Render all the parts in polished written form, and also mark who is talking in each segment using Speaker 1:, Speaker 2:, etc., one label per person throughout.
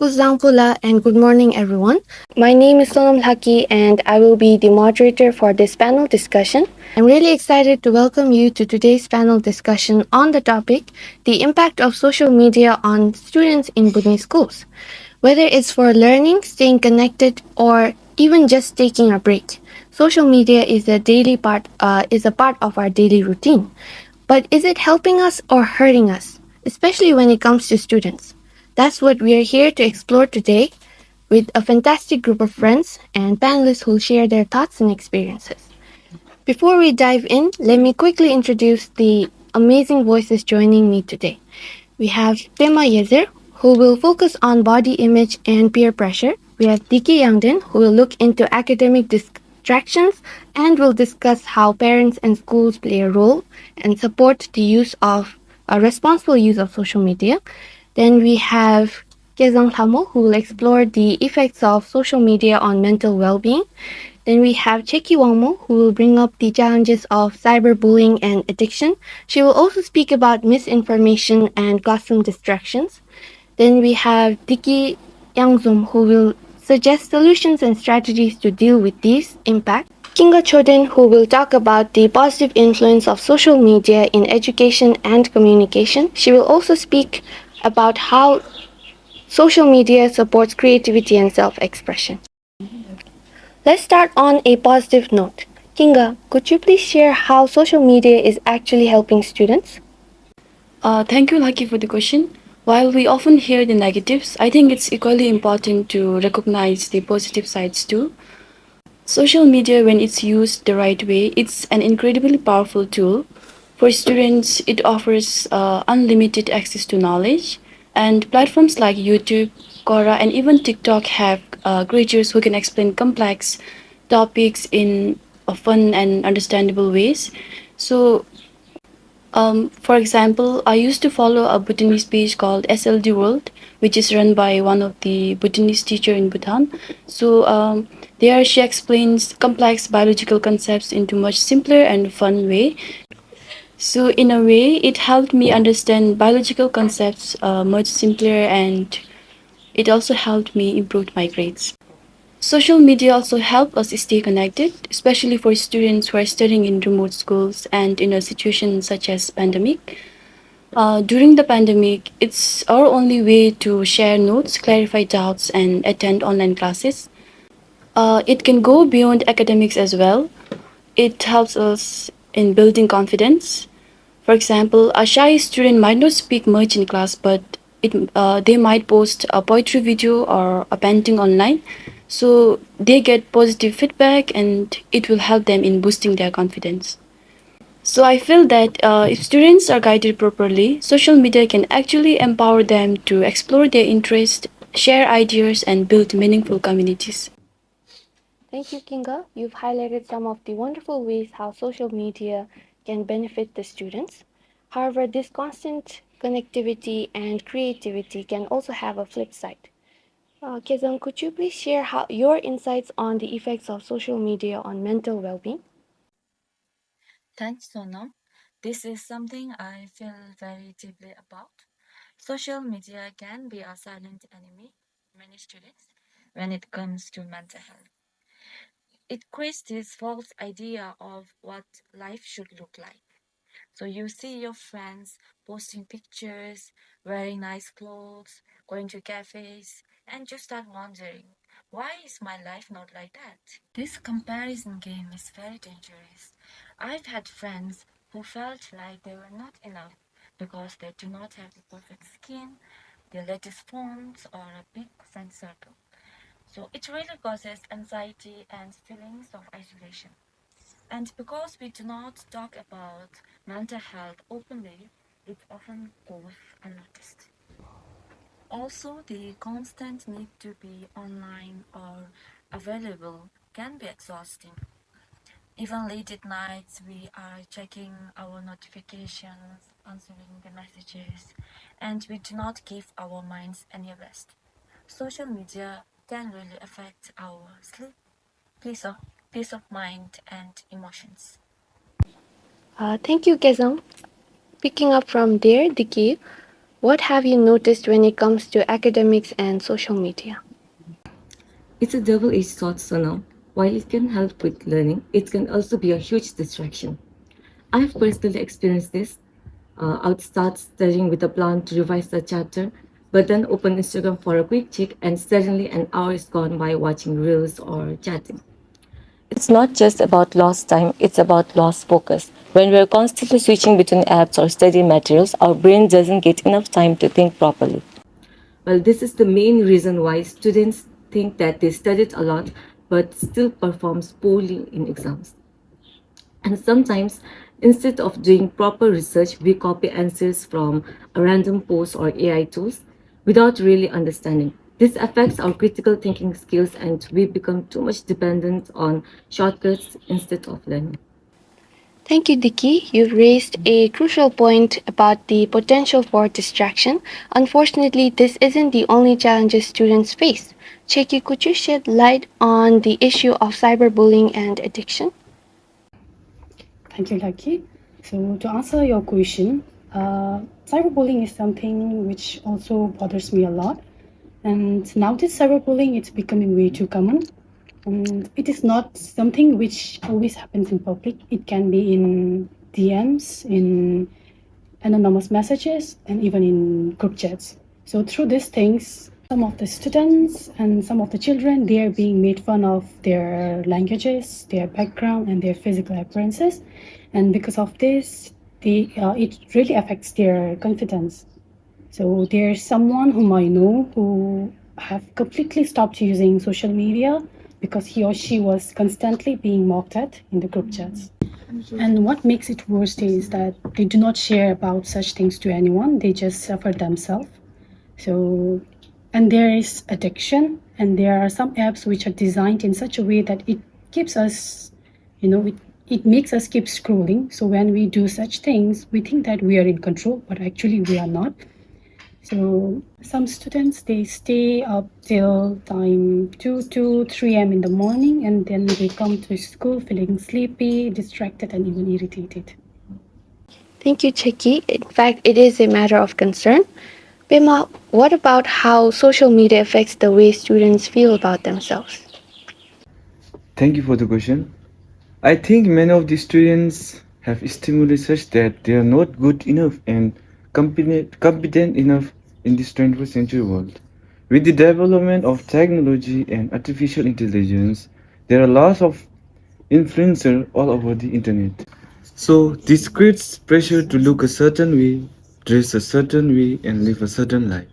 Speaker 1: Zampula and good morning everyone. My name is Sonam Haki and I will be the moderator for this panel discussion. I'm really excited to welcome you to today's panel discussion on the topic the impact of social media on students in Bhutanese schools. Whether it's for learning, staying connected, or even just taking a break, social media is a part of our daily routine. But is it helping us or hurting us, especially when it comes to students? That's what we are here to explore today with a fantastic group of friends and panelists who'll share their thoughts and experiences. Before we dive in, let me quickly introduce the amazing voices joining me today. We have Pema Yezer, who will focus on body image and peer pressure. We have Diki Yangden, who will look into academic distractions and will discuss how parents and schools play a role and support the use of a responsible use of social media. Then we have Kezang Thamo, who will explore the effects of social media on mental well-being. Then we have Cheki Wangmo, who will bring up the challenges of cyberbullying and addiction. She will also speak about misinformation and classroom distractions. Then we have Diki Yangzum, who will suggest solutions and strategies to deal with these impacts. Kinga Choden, who will talk about the positive influence of social media in education and communication. She will also speak about how social media supports creativity and self expression. Let's start on a positive note. Kinga, could you please share how social media is actually helping students?
Speaker 2: Thank you, Lucky, for the question. While we often hear the negatives, I think it's equally important to recognize the positive sides too. Social media, when it's used the right way, it's an incredibly powerful tool. For students, it offers unlimited access to knowledge, and platforms like YouTube, Quora, and even TikTok have creators who can explain complex topics in fun and understandable ways. So, for example, I used to follow a Bhutanese page called SLD World, which is run by one of the Bhutanese teacher in Bhutan. So there she explains complex biological concepts into much simpler and fun way. So in a way, it helped me understand biological concepts much simpler, and it also helped me improve my grades. Social media also help us stay connected, especially for students who are studying in remote schools and in a situation such as pandemic. During the pandemic, it's our only way to share notes, clarify doubts, and attend online classes. It can go beyond academics as well. It helps us in building confidence. For example, a shy student might not speak much in class, but they might post a poetry video or a painting online. So they get positive feedback and it will help them in boosting their confidence. So I feel that if students are guided properly, social media can actually empower them to explore their interests, share ideas, and build meaningful communities.
Speaker 1: Thank you, Kinga. You've highlighted some of the wonderful ways how social media can benefit the students. However, this constant connectivity and creativity can also have a flip side. Kezang, could you please share your insights on the effects of social media on mental well-being?
Speaker 3: Thanks, Sonam. This is something I feel very deeply about. Social media can be a silent enemy for many students when it comes to mental health. It creates this false idea of what life should look like. So you see your friends posting pictures, wearing nice clothes, going to cafes, and you start wondering, why is my life not like that? This comparison game is very dangerous. I've had friends who felt like they were not enough because they do not have the perfect skin, the latest phones, or a big friend circle. So it really causes anxiety and feelings of isolation. And because we do not talk about mental health openly, it often goes unnoticed. Also, the constant need to be online or available can be exhausting. Even late at nights, we are checking our notifications, answering the messages, and we do not give our minds any rest. Social media can really affect our sleep, peace of, peace of mind, and emotions.
Speaker 1: Thank you, Kezang. Picking up from there, Diki, What have you noticed when it comes to academics and social media?
Speaker 4: It's a double edged sword, Sonam. While it can help with learning, it can also be a huge distraction. I have personally experienced this. I would start studying with a plan to revise the chapter, but then open Instagram for a quick check, and suddenly an hour is gone by watching reels or chatting. It's not just about lost time, it's about lost focus. When we're constantly switching between apps or study materials, our brain doesn't get enough time to think properly. Well, this is the main reason why students think that they studied a lot but still performs poorly in exams. And sometimes, instead of doing proper research, we copy answers from a random post or AI tools without really understanding. This affects our critical thinking skills and we become too much dependent on shortcuts instead of learning.
Speaker 1: Thank you, Dicky. You've raised a crucial point about the potential for distraction. Unfortunately, this isn't the only challenges students face. Cheki, could you shed light on the issue of cyberbullying and addiction?
Speaker 5: Thank you, Lucky. So, to answer your question, cyberbullying is something which also bothers me a lot. And nowadays, cyberbullying it's becoming way too common. And it is not something which always happens in public. It can be in DMs, in anonymous messages, and even in group chats. So through these things, some of the students and some of the children, they are being made fun of their languages, their background, and their physical appearances. And because of this, it really affects their confidence. So there's someone whom I know who have completely stopped using social media because he or she was constantly being mocked at in the group chats. And what makes it worse is that they do not share about such things to anyone. They just suffer themselves. So, and there is addiction, and there are some apps which are designed in such a way that it keeps us, it makes us keep scrolling. So when we do such things, we think that we are in control, but actually we are not. So some students they stay up till time 2 to 3 a.m. in the morning and then they come to school feeling sleepy, distracted and even irritated.
Speaker 1: Thank you, Cheki. In fact, it is a matter of concern. Bima, what about how social media affects the way students feel about themselves?
Speaker 6: Thank you for the question. I think many of the students have stimuli such that they are not good enough and competent enough in this 21st century world. With the development of technology and artificial intelligence, there are lots of influencers all over the internet. So this creates pressure to look a certain way, dress a certain way, and live a certain life.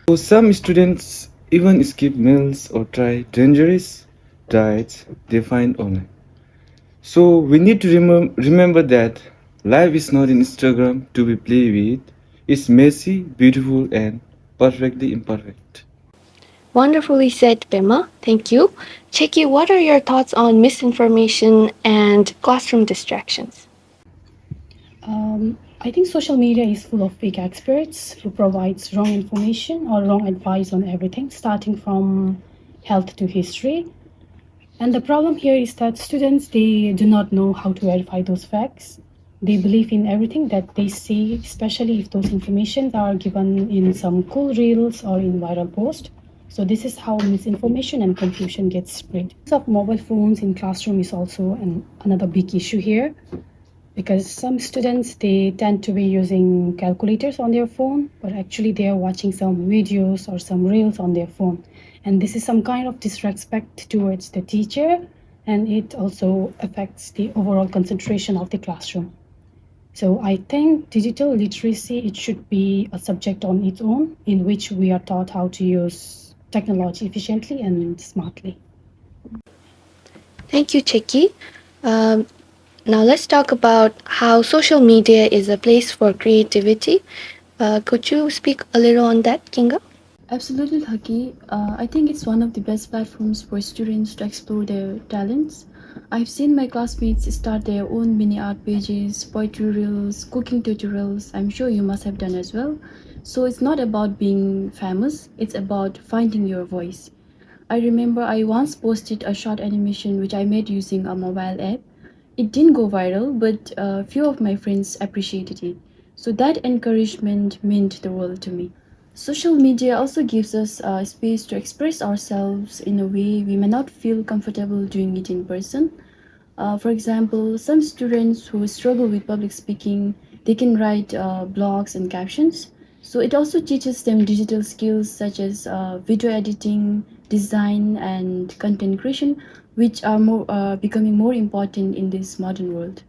Speaker 6: So some students even skip meals or try dangerous diets they find online. So we need to remember that life is not an Instagram to be played with. It's messy, beautiful, and perfectly imperfect.
Speaker 1: Wonderfully said, Bima. Thank you. Cheki, what are your thoughts on misinformation and classroom distractions?
Speaker 5: I think social media is full of fake experts who provides wrong information or wrong advice on everything, starting from health to history. And the problem here is that students they do not know how to verify those facts. They believe in everything that they see, especially if those informations are given in some cool reels or in viral post. So this is how misinformation and confusion gets spread. Use of mobile phones in classroom is also another big issue here because some students they tend to be using calculators on their phone but actually they are watching some videos or some reels on their phone, and this is some kind of disrespect towards the teacher, and it also affects the overall concentration of the classroom. So I think digital literacy it should be a subject on its own in which we are taught how to use technology efficiently and smartly.
Speaker 1: Thank you, Cheki. Um, Now let's talk about how social media is a place for creativity. Could you speak a little on that, Kinga?
Speaker 2: Absolutely, Lucky. I think it's one of the best platforms for students to explore their talents. I've seen my classmates start their own mini art pages, poetry reels, cooking tutorials. I'm sure you must have done as well. So it's not about being famous, it's about finding your voice. I remember I once posted a short animation which I made using a mobile app. It didn't go viral, but a few of my friends appreciated it. So that encouragement meant the world to me. Social media also gives us space to express ourselves in a way we may not feel comfortable doing it in person. For example, some students who struggle with public speaking, they can write blogs and captions. So it also teaches them digital skills such as video editing, design, and content creation, which are more becoming more important in this modern world.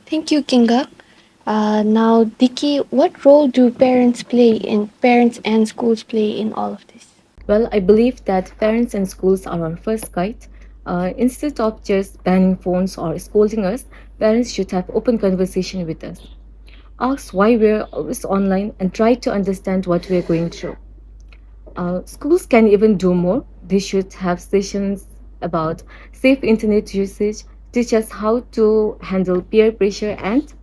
Speaker 1: Thank you, Kinga. Now, Diki, what role do parents and schools play in all of this?
Speaker 4: Well, I believe that parents and schools are our first guide. Instead of just banning phones or scolding us, parents should have open conversation with us. Ask why we're always online and try to understand what we're going through. Schools can even do more. They should have sessions about safe internet usage, teach us how to handle peer pressure, and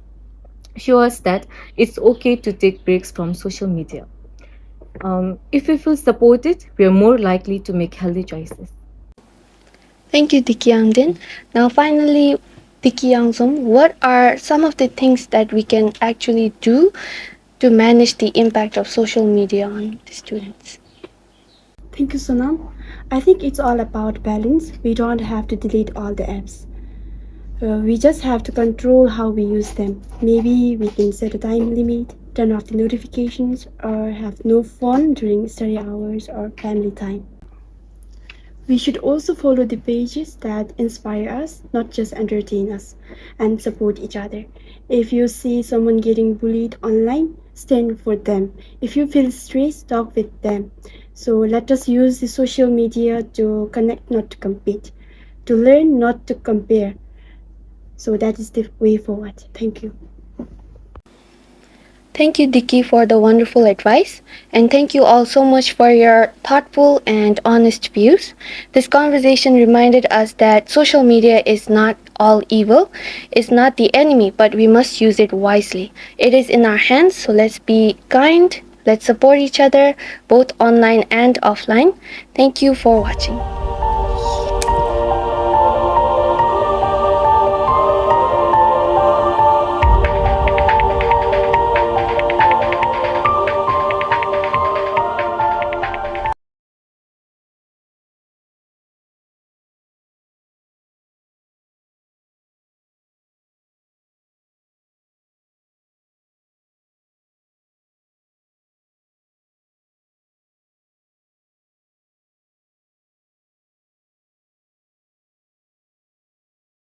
Speaker 4: show us that it's okay to take breaks from social media. If we feel supported, we are more likely to make healthy choices.
Speaker 1: Thank you, Diki Yangdin. Now, finally, Diki Yangzum, what are some of the things that we can actually do to manage the impact of social media on the students?
Speaker 5: Thank you, Sonam. I think it's all about balance. We don't have to delete all the apps. We just have to control how we use them. Maybe we can set a time limit, turn off the notifications, or have no phone during study hours or family time. We should also follow the pages that inspire us, not just entertain us, and support each other. If you see someone getting bullied online, stand for them. If you feel stressed, talk with them. So let us use the social media to connect, not to compete, to learn, not to compare. So that is the way forward. Thank you.
Speaker 1: Thank you, Diki, for the wonderful advice. And thank you all so much for your thoughtful and honest views. This conversation reminded us that social media is not all evil, it's not the enemy, but we must use it wisely. It is in our hands, so let's be kind, let's support each other, both online and offline. Thank you for watching.